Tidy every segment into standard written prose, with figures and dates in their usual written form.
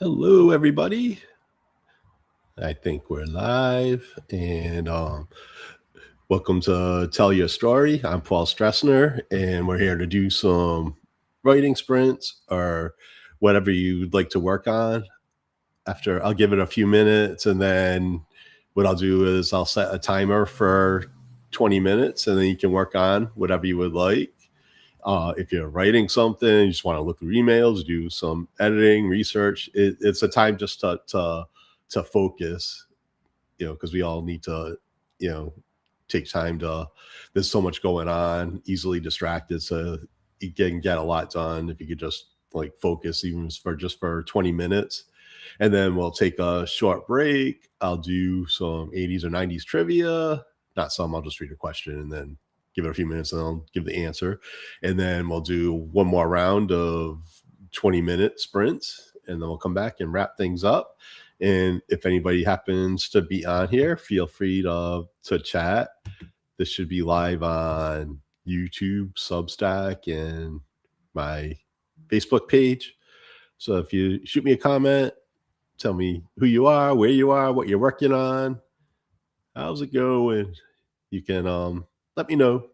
Hello, everybody. I think we're live, and welcome to Tell Your Story. I'm Paul Stressner, and we're here to do some writing sprints or whatever you'd like to work on. After I'll give it a few minutes, and then what I'll do is I'll set a timer for 20 minutes, and then you can work on whatever you would like. If you're writing something, you just want to look through emails, do some editing, research. It's a time just to focus, because we all need to, you know, take time to. There's so much going on, easily distracted, so you can get a lot done if you could just like focus, even for 20 minutes. And then we'll take a short break. I'll do some 80s or 90s trivia. Not some, I'll just read a question and then give it a few minutes and I'll give the answer. And then we'll do one more round of 20-minute sprints. And then we'll come back and wrap things up. And if anybody happens to be on here, feel free to chat. This should be live on YouTube, Substack, and my Facebook page. So if you shoot me a comment, tell me who you are, where you are, what you're working on, how's it going. You can let me know.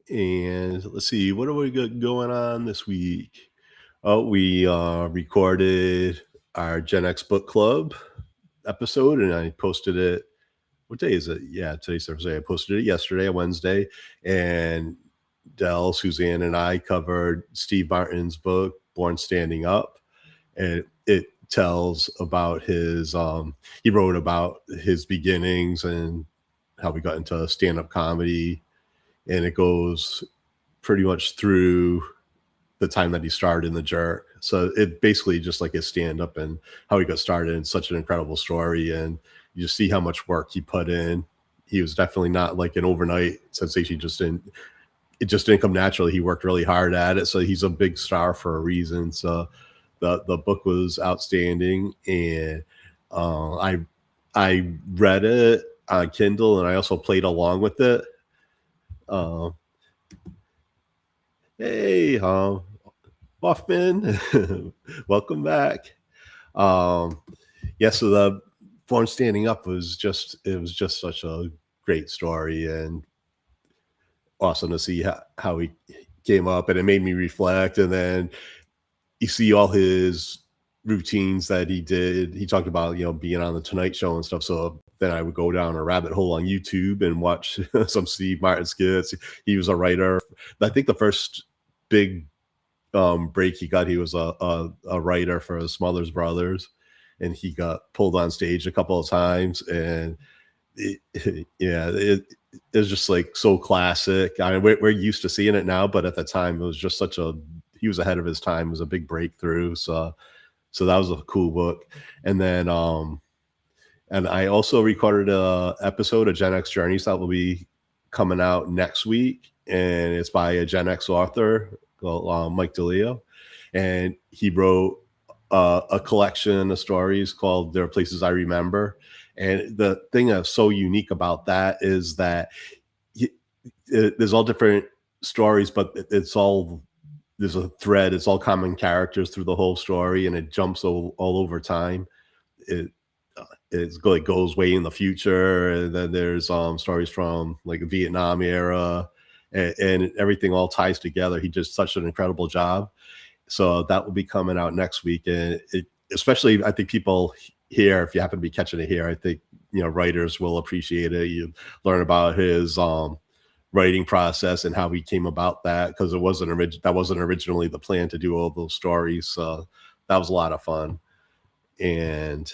And let's see, what are we got going on this week? Oh, we recorded our Gen X book club episode, and I posted it. What day is it? Yeah, today's Thursday. I posted it yesterday, Wednesday, and Dell, Suzanne, and I covered Steve Martin's book, Born Standing Up, and it tells about his. He wrote about his beginnings and how we got into stand-up comedy, and it goes pretty much through the time that he started in the Jerk. So it basically just like his stand-up and how he got started. And such an incredible story, and you just see how much work he put in. He was definitely not like an overnight sensation. It just didn't come naturally. He worked really hard at it. So he's a big star for a reason. So the book was outstanding, and I read it on Kindle, and I also played along with it. Uh, hey, Hoffman, welcome back. Um, yeah, so the Born Standing Up was just such a great story, and awesome to see how he came up, and it made me reflect. And then you see all his routines that he did. He talked about, being on the Tonight Show and stuff. So then I would go down a rabbit hole on YouTube and watch some Steve Martin skits. He was a writer. I think the first big break he got, he was a writer for Smothers Brothers, and he got pulled on stage a couple of times, and it was just like so classic. I mean, we're used to seeing it now, but at the time it was just he was ahead of his time. It was a big breakthrough. So that was a cool book. And then and I also recorded a episode of Gen X Journeys that will be coming out next week, and it's by a Gen X author called Mike DeLeo, and he wrote a collection of stories called "There Are Places I Remember." And the thing that's so unique about that is that there's all different stories, but there's a thread. It's all common characters through the whole story, and it jumps all over time. It it goes way in the future, and then there's stories from like the Vietnam era, and everything all ties together. He did such an incredible job. So that will be coming out next week, and especially I think people here, if you happen to be catching it here, I think writers will appreciate it. You learn about his writing process and how he came about that, because that wasn't originally the plan to do all those stories. So that was a lot of fun. And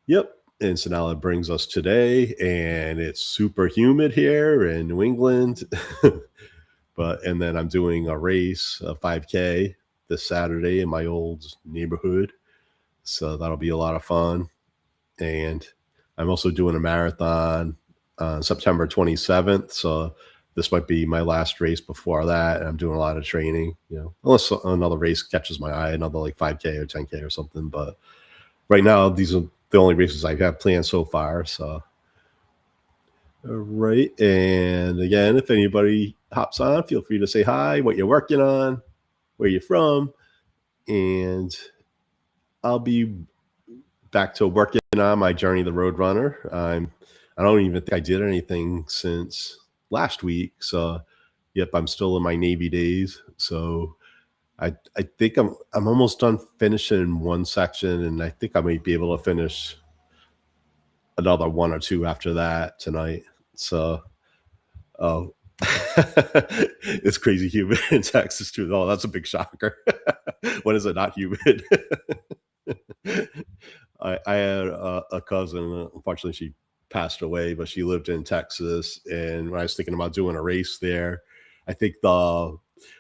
yep. And so now it brings us today, and it's super humid here in New England. And then I'm doing a race, a 5K this Saturday in my old neighborhood. So that'll be a lot of fun. And I'm also doing a marathon on September 27th. So this might be my last race before that. And I'm doing a lot of training, unless another race catches my eye, another like 5K or 10K or something. But right now, these are the only races I have planned so far. So, all right. And again, if anybody hops on, feel free to say hi, what you're working on, where you're from. And I'll be back to working on my Journey the Roadrunner. I don't even think I did anything since last week. So, yep, I'm still in my Navy days. So I think I'm almost done finishing one section, and I think I might be able to finish another one or two after that tonight. So, oh, it's crazy humid in Texas too. Oh, that's a big shocker. When is it not humid? I had a cousin. Unfortunately, she passed away, but she lived in Texas. And when I was thinking about doing a race there, I think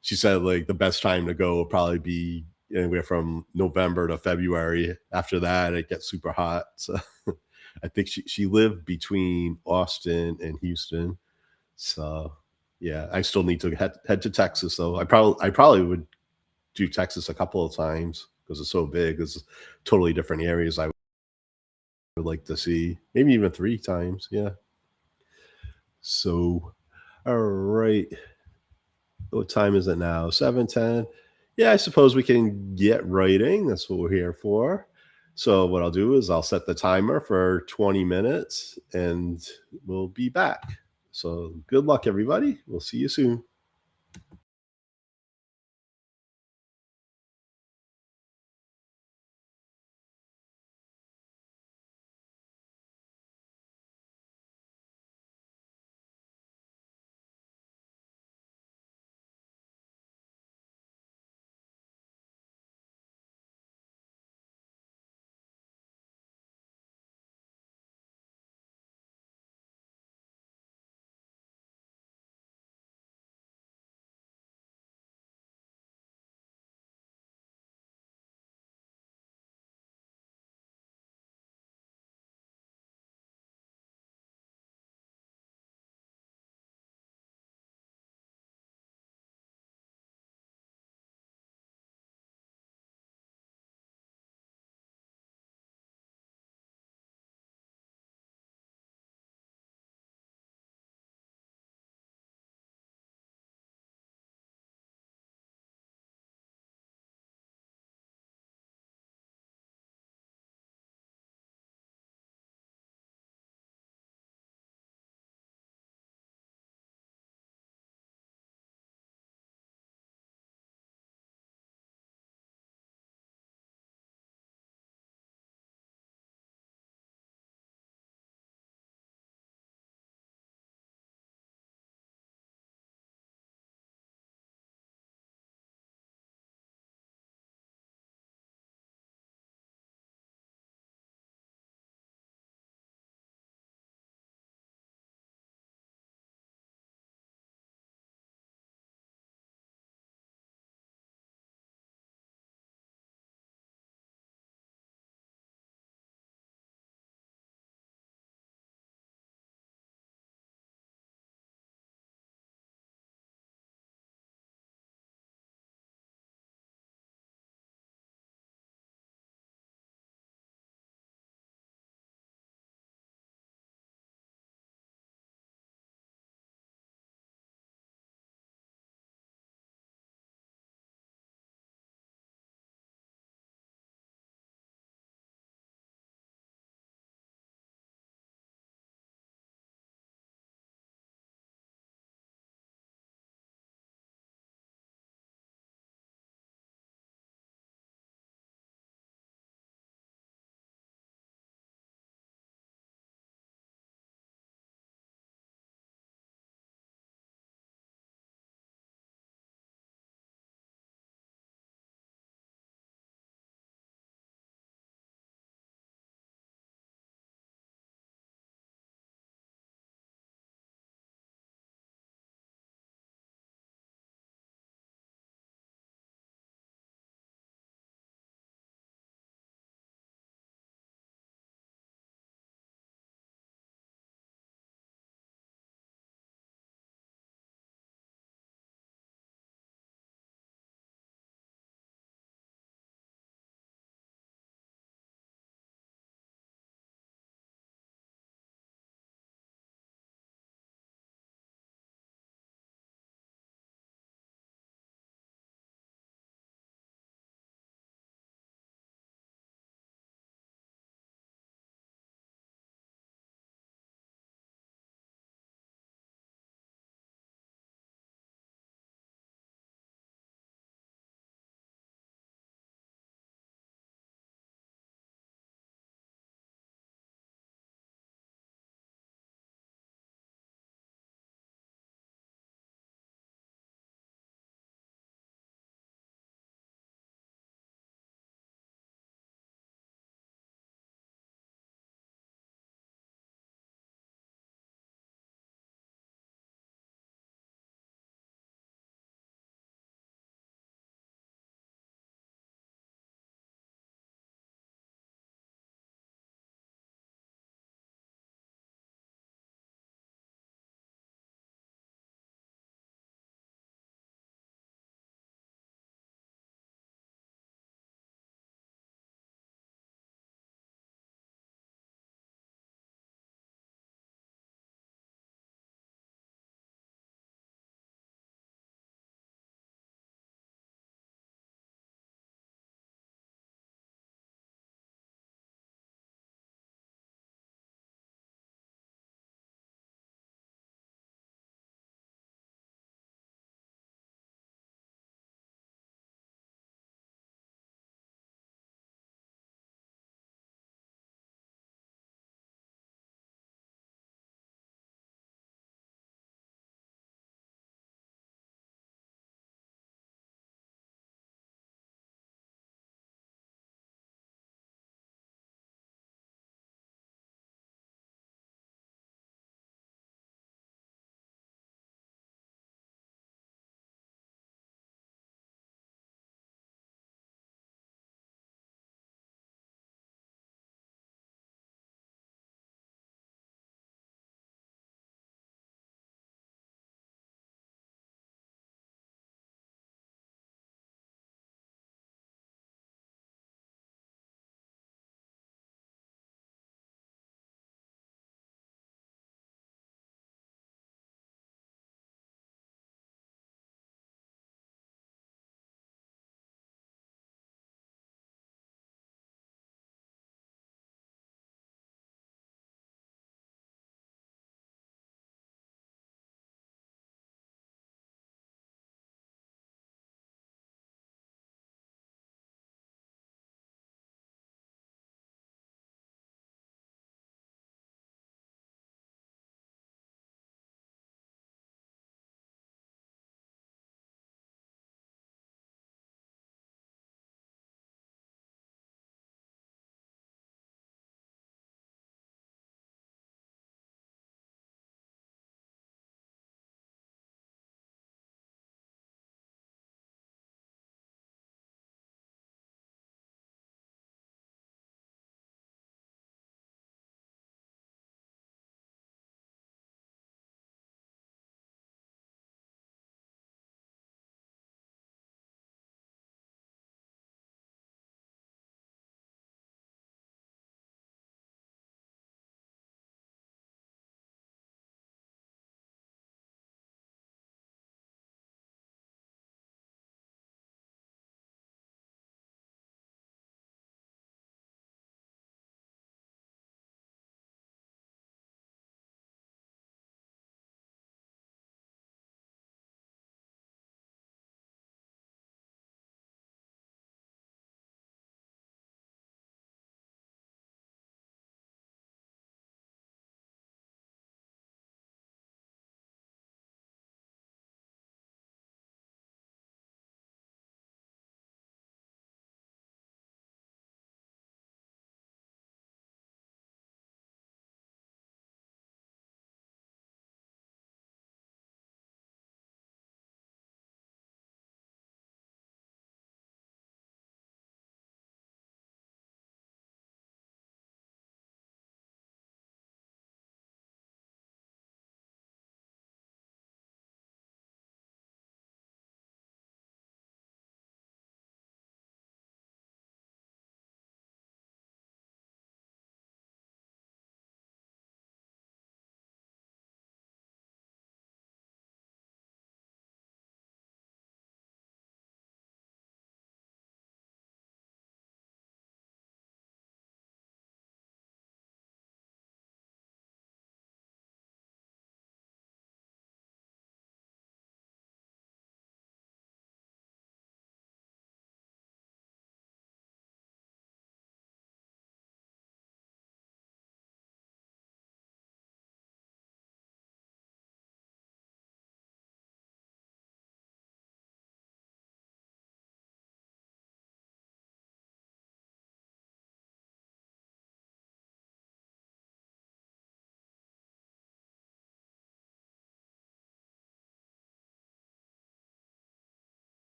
she said like the best time to go would probably be anywhere from November to February. After that, it gets super hot. So I think she lived between Austin and Houston. So yeah, I still need to head to Texas. So I probably would do Texas a couple of times because it's so big. It's totally different areas I would like to see, maybe even three times. Yeah. So, all right. What time is it now? 7:10. Yeah, I suppose we can get writing. That's what we're here for. So, what I'll do is I'll set the timer for 20 minutes and we'll be back. So, good luck, everybody. We'll see you soon.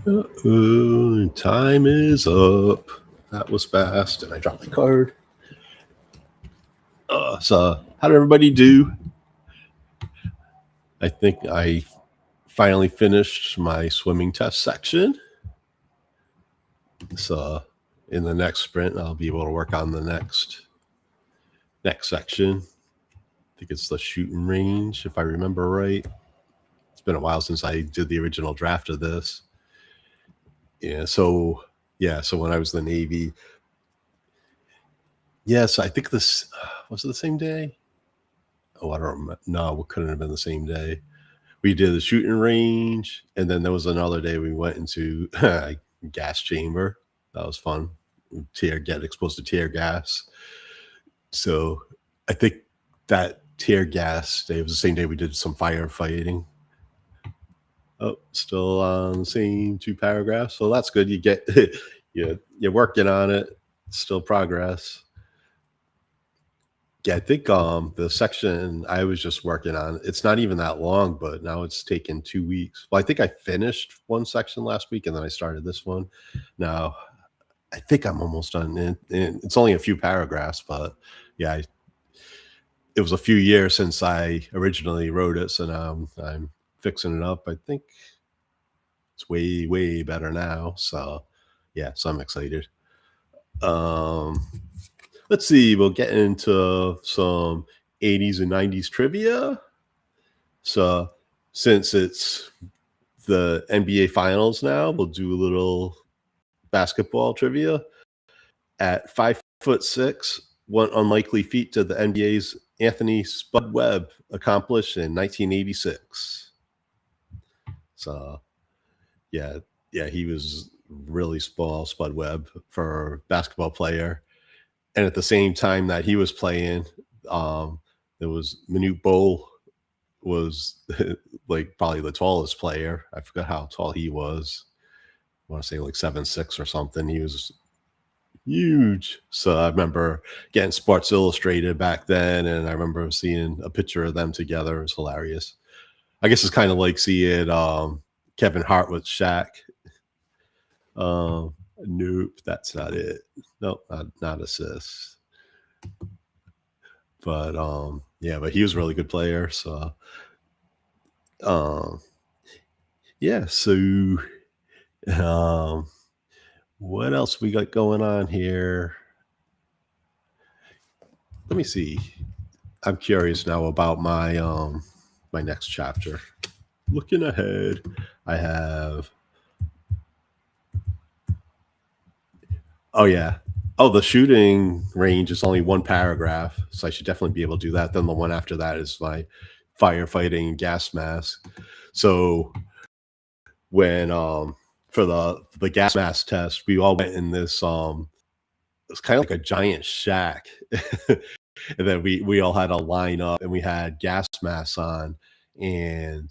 Time is up. That was fast, and I dropped my card. So, how did everybody do? I think I finally finished my swimming test section. So, in the next sprint, I'll be able to work on the next section. I think it's the shooting range, if I remember right. It's been a while since I did the original draft of this. So when I was in the Navy, yes, I think this was it the same day. Oh, I don't remember. No, it couldn't have been the same day. We did the shooting range, and then there was another day we went into gas chamber. That was fun. Get exposed to tear gas. So I think that tear gas day was the same day we did some firefighting. Oh, still on the same 2 paragraphs. So that's good. You get you're working on it. Still progress. Yeah, I think the section I was just working on, it's not even that long, but now it's taken 2 weeks. Well, I think I finished one section last week and then I started this one. Now I think I'm almost done. And it's only a few paragraphs, but yeah, it was a few years since I originally wrote it, so now I'm fixing it up. I think it's way, way better now. So yeah, so I'm excited. Let's see, we'll get into some 80s and 90s trivia. So since it's the NBA finals now, we'll do a little basketball trivia. At 5'6", what unlikely feat did the NBA's Anthony Spud Webb accomplish in 1986? So yeah, he was really small, Spud Webb, for a basketball player. And at the same time that he was playing, there was Manute Bol was like probably the tallest player. I forgot how tall he was. I want to say like 7'6" or something. He was huge. So I remember getting Sports Illustrated back then, and I remember seeing a picture of them together. It was hilarious. I guess it's kind of like seeing Kevin Hart with Shaq. Nope, that's not it. Nope, not assists. But but he was a really good player. So yeah, so what else we got going on here? Let me see. I'm curious now about my my next chapter. Looking ahead, I have. Oh yeah. Oh, the shooting range is only 1 paragraph, so I should definitely be able to do that. Then the one after that is my firefighting and gas mask. So when for the gas mask test, we all went in this it's kind of like a giant shack. And then we all had to line up and we had gas masks on, and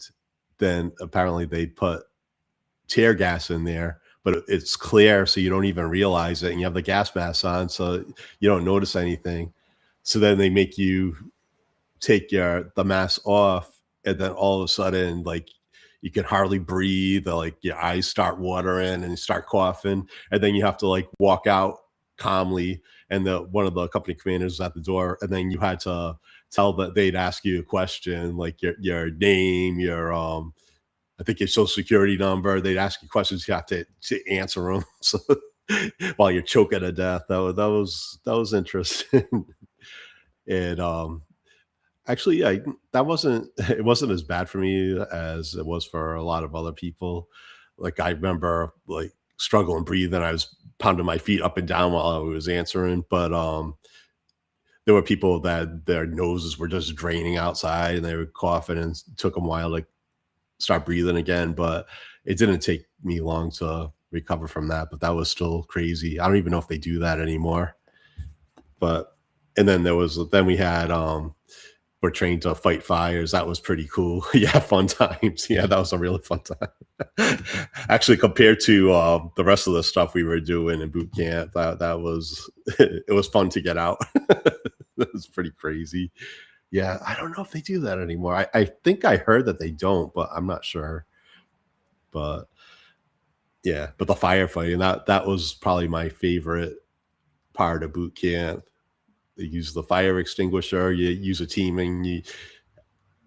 then apparently they put tear gas in there, but it's clear, so you don't even realize it, and you have the gas mask on, so you don't notice anything. So then they make you take the mask off, and then all of a sudden, like, you can hardly breathe, or like your eyes start watering and you start coughing, and then you have to like walk out calmly, and the one of the company commanders was at the door, and then you had to tell that they'd ask you a question like your name, your I think your social security number. They'd ask you questions, you have to answer them. So while you're choking to death, that was interesting. And actually, yeah, that wasn't it wasn't as bad for me as it was for a lot of other people. Like I remember like struggling breathing. I was pounding my feet up and down while I was answering, but there were people that their noses were just draining outside and they were coughing, and it took them a while to start breathing again. But it didn't take me long to recover from that. But that was still crazy. I don't even know if they do that anymore. But and then we had we're trained to fight fires. That was pretty cool. Yeah, fun times. Yeah, that was a really fun time. Actually, compared to the rest of the stuff we were doing in boot camp, that was it was fun to get out. That was pretty crazy. Yeah, I don't know if they do that anymore. I think I heard that they don't, but I'm not sure. But Yeah, but the firefighting, that was probably my favorite part of boot camp. You use the fire extinguisher, you use a team, and you,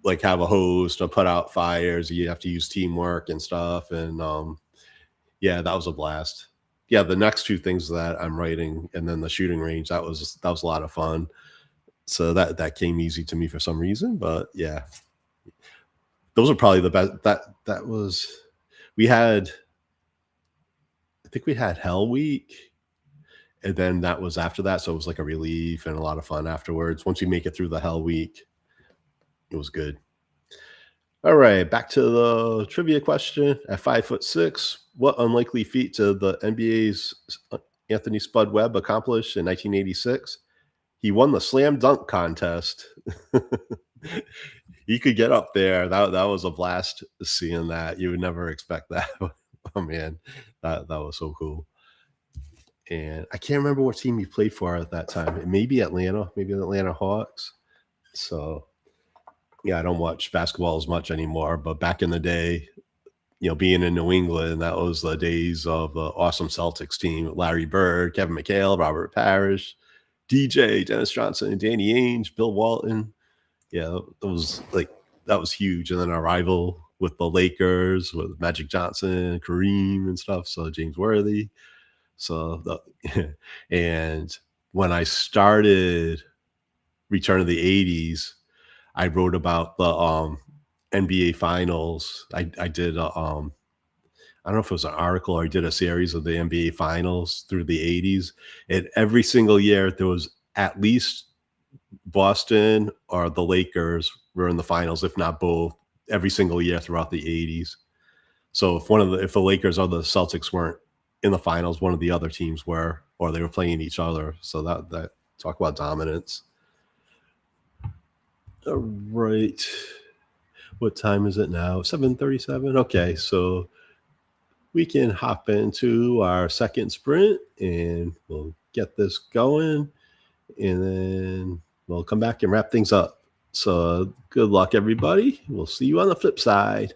like, have a hose to put out fires, you have to use teamwork and stuff, and, yeah, that was a blast. Yeah, the next 2 things that I'm writing and then the shooting range, that was a lot of fun. So that came easy to me for some reason, but yeah, those are probably the best. That was we had I think we had Hell Week, and then that was after that, so it was like a relief and a lot of fun afterwards. Once you make it through the Hell Week, it was good. All right, back to the trivia question. At 5'6", what unlikely feat did the NBA's Anthony Spud Webb accomplish in 1986? He won the slam dunk contest. He could get up there. That was a blast seeing that. You would never expect that. Oh man, that was so cool. And I can't remember what team he played for at that time. Maybe Atlanta, maybe the Atlanta Hawks. So yeah, I don't watch basketball as much anymore. But back in the day, being in New England, that was the days of the awesome Celtics team. Larry Bird, Kevin McHale, Robert Parrish, DJ, Dennis Johnson, Danny Ainge, Bill Walton. Yeah, that was huge. And then our rival with the Lakers with Magic Johnson, Kareem, and stuff. So James Worthy. So and when I started Return of the '80s, I wrote about the NBA Finals. I did I don't know if it was an article or I did a series of the NBA Finals through the '80s, and every single year there was at least Boston or the Lakers were in the finals, if not both, every single year throughout the '80s. So if the Lakers or the Celtics weren't in the finals, one of the other teams were, or they were playing each other. So that talk about dominance. All right. What time is it now? 7:37. Okay, so we can hop into our second sprint and we'll get this going and then we'll come back and wrap things up. So good luck, everybody. We'll see you on the flip side.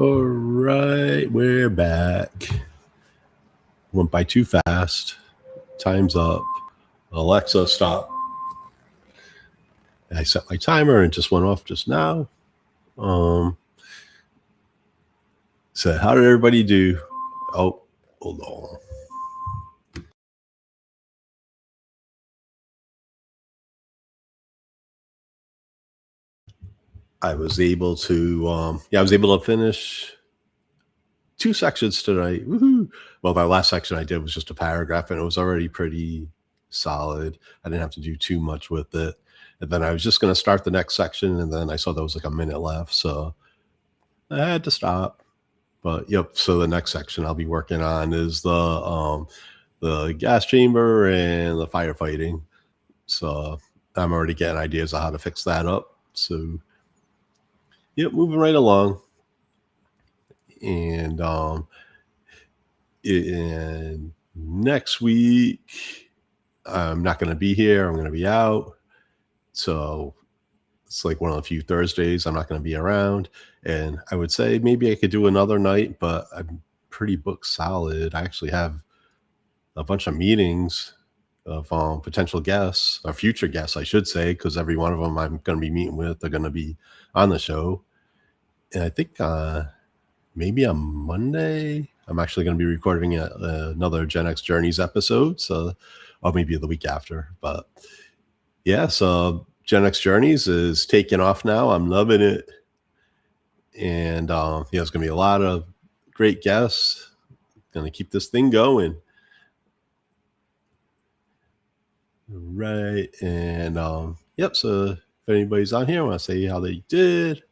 All right, we're back. Went by too fast. Time's up. Alexa, stop. I set my timer and it just went off just now. So how did everybody do? Oh, hold on. I was able to finish 2 sections tonight. Woohoo! Well, my last section I did was just a paragraph, and it was already pretty solid. I didn't have to do too much with it. And then I was just going to start the next section, and then I saw there was like a minute left, so I had to stop. But yep, so the next section I'll be working on is the gas chamber and the firefighting. So I'm already getting ideas on how to fix that up. So yep, moving right along. And next week I'm not going to be here. I'm going to be out. So it's like one of the few Thursdays I'm not going to be around. And I would say maybe I could do another night, but I'm pretty booked solid. I actually have a bunch of meetings of potential guests or future guests, I should say, because every one of them I'm going to be meeting with, they're going to be on the show. And I think maybe on Monday, I'm actually going to be recording another Gen X Journeys episode. So, or maybe the week after. But yeah, so Gen X Journeys is taking off now. I'm loving it. And there's going to be a lot of great guests. Going to keep this thing going. Right. And yep. So if anybody's on here, I want to say how they did,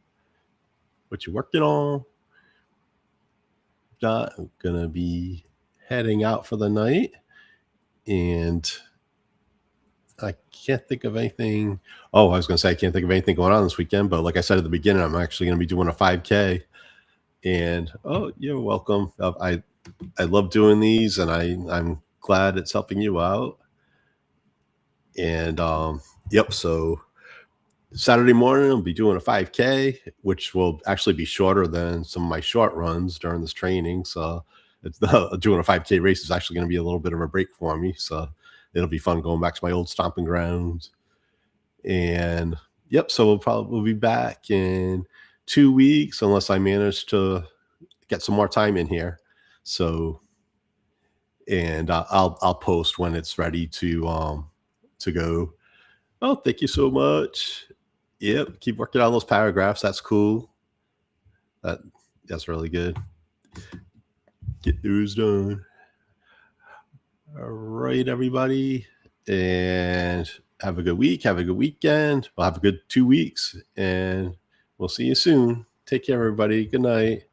what you're working on. I'm going to be heading out for the night. And I can't think of anything. Oh, I was going to say I can't think of anything going on this weekend, but like I said at the beginning, I'm actually going to be doing a 5K. And oh, you're welcome. I love doing these, and I'm glad it's helping you out. And yep. So Saturday morning, I'll be doing a 5K, which will actually be shorter than some of my short runs during this training. So it's doing a 5K race is actually going to be a little bit of a break for me. So it'll be fun going back to my old stomping grounds. And yep, so we'll be back in 2 weeks unless I manage to get some more time in here. So, and I'll post when it's ready to go. Oh, thank you so much. Yep, keep working on those paragraphs. That's cool. That's really good. Get those done. All right, everybody. And have a good week. Have a good weekend. We'll have a good 2 weeks. And we'll see you soon. Take care, everybody. Good night.